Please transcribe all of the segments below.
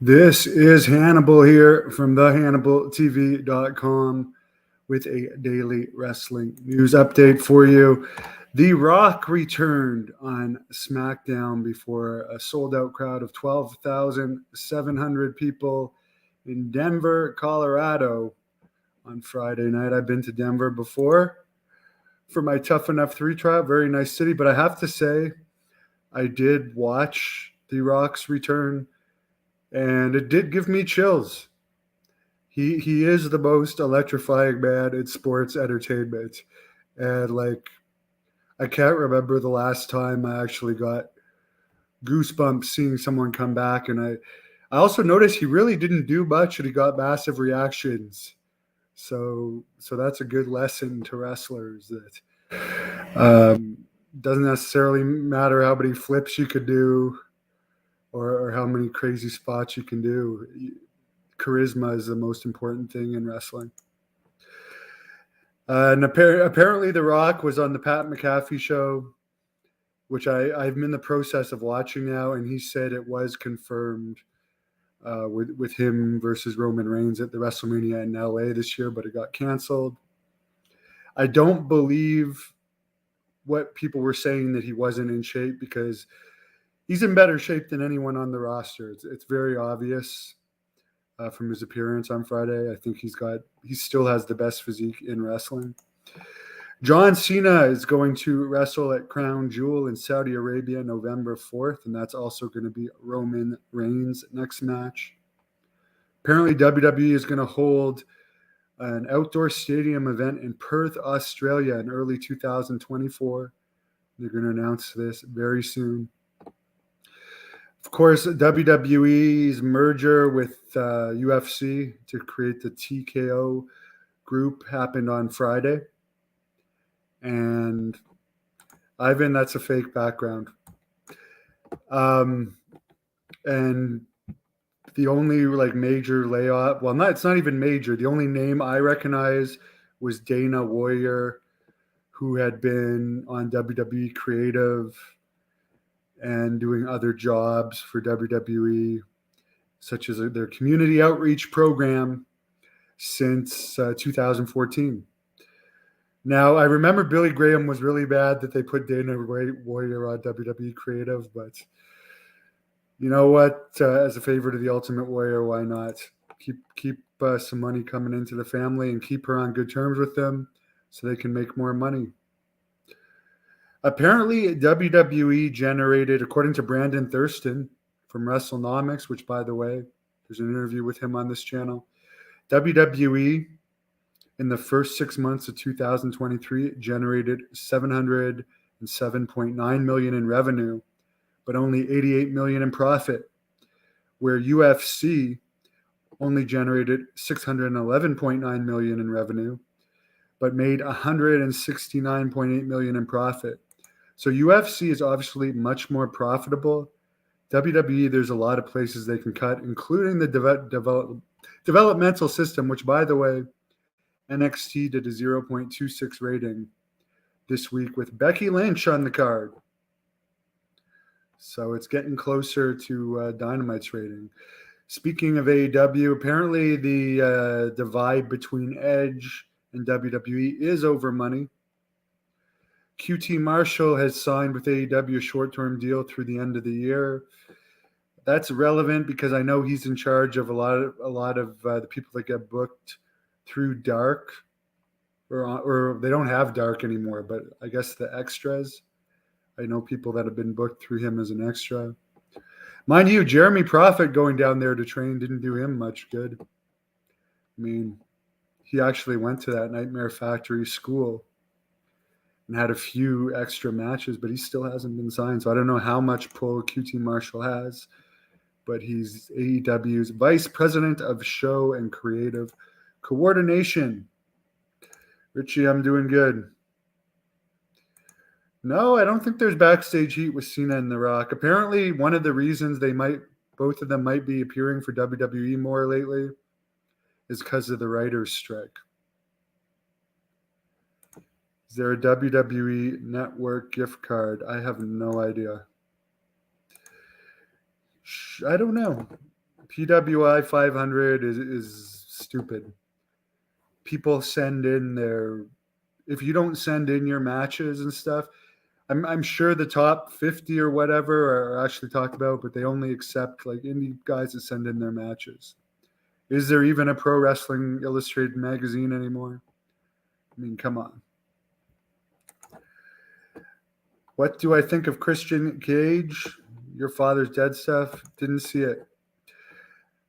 This is Hannibal here from thehannibaltv.com with a daily wrestling news update for you. The Rock returned on SmackDown before a sold-out crowd of 12,700 people in Denver, Colorado on Friday night. I've been to Denver before for my Tough Enough 3 trial. Very nice city, but I have to say I did watch The Rock's return, and it did give me chills. He is the most electrifying man in sports entertainment, and I can't remember the last time I actually got goosebumps seeing someone come back. And I also noticed he really didn't do much, and he got massive reactions. So that's a good lesson to wrestlers that doesn't necessarily matter how many flips you could do or how many crazy spots you can do. Charisma is the most important thing in wrestling. And apparently The Rock was on the Pat McAfee show, which I'm in the process of watching now, and he said it was confirmed with him versus Roman Reigns at the WrestleMania in LA this year, but it got canceled. I don't believe what people were saying that he wasn't in shape, because he's in better shape than anyone on the roster. It's very obvious from his appearance on Friday. I think he still has the best physique in wrestling. John Cena is going to wrestle at Crown Jewel in Saudi Arabia November 4th, and that's also going to be Roman Reigns' next match. Apparently, WWE is going to hold an outdoor stadium event in Perth, Australia in early 2024. They're going to announce this very soon. Of course, WWE's merger with UFC to create the TKO group happened on Friday. And Ivan, that's a fake background. And the only major layoff, it's not even major. The only name I recognize was Dana Warrior, who had been on WWE Creative and doing other jobs for WWE, such as their community outreach program since 2014. Now, I remember Billy Graham was really bad that they put Dana Warrior on WWE Creative, but you know what? As a favor to the Ultimate Warrior, why not? Keep some money coming into the family and keep her on good terms with them so they can make more money. Apparently, WWE generated, according to Brandon Thurston from WrestleNomics, which, by the way, there's an interview with him on this channel, WWE in the first 6 months of 2023 generated $707.9 million in revenue, but only $88 million in profit, where UFC only generated $611.9 million in revenue, but made $169.8 million in profit. So UFC is obviously much more profitable. WWE, there's a lot of places they can cut, including the developmental system, which, by the way, NXT did a 0.26 rating this week with Becky Lynch on the card. So it's getting closer to Dynamite's rating. Speaking of AEW, apparently the divide between Edge and WWE is over money. QT Marshall has signed with AEW a short-term deal through the end of the year. That's relevant because I know he's in charge of a lot of the people that get booked through Dark, or they don't have Dark anymore, but I guess the extras. I know people that have been booked through him as an extra. Mind you, Jeremy Prophet going down there to train didn't do him much good. I mean, he actually went to that Nightmare Factory school and had a few extra matches, but he still hasn't been signed. So I don't know how much pull QT Marshall has, but he's AEW's Vice President of Show and Creative Coordination. Richie, I'm doing good. No, I don't think there's backstage heat with Cena and The Rock. Apparently, one of the reasons both of them might be appearing for WWE more lately is because of the writer's strike. Is there a WWE Network gift card? I have no idea. I don't know. PWI 500 is stupid. People send in their, if you don't send in your matches and stuff, I'm sure the top 50 or whatever are actually talked about, but they only accept like indie guys that send in their matches. Is there even a Pro Wrestling Illustrated magazine anymore? I mean, come on. What do I think of Christian Cage? Your Father's Dead stuff? Didn't see it.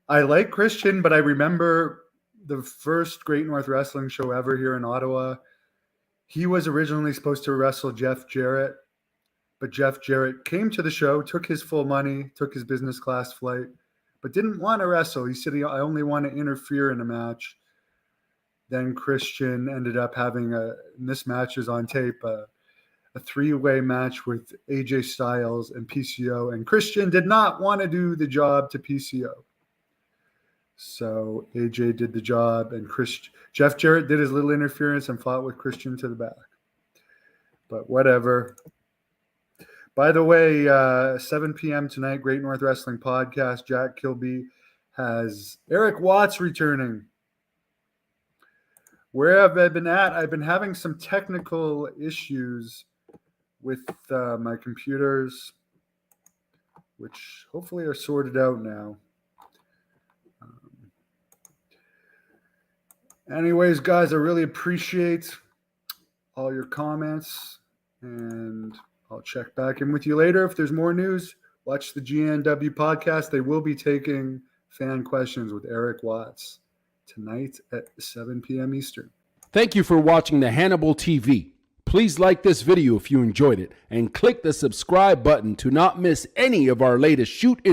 I like Christian, but I remember the first Great North Wrestling show ever here in Ottawa. He was originally supposed to wrestle Jeff Jarrett, but Jeff Jarrett came to the show, took his full money, took his business class flight, but didn't want to wrestle. He said, I only want to interfere in a match. Then Christian ended up having and this match is on tape, a three-way match with AJ Styles and PCO, and Christian did not want to do the job to PCO. So AJ did the job, and Jeff Jarrett did his little interference and fought with Christian to the back. But whatever. By the way, 7 p.m. tonight, Great North Wrestling Podcast, Jack Kilby has Eric Watts returning. Where have I been at? I've been having some technical issues with my computers, which hopefully are sorted out now. Anyways, guys, I really appreciate all your comments, and I'll check back in with you later. If there's more news, watch the GNW podcast. They will be taking fan questions with Eric Watts tonight at 7 p.m. Eastern. Thank you for watching the Hannibal TV. Please like this video if you enjoyed it, and click the subscribe button to not miss any of our latest shoot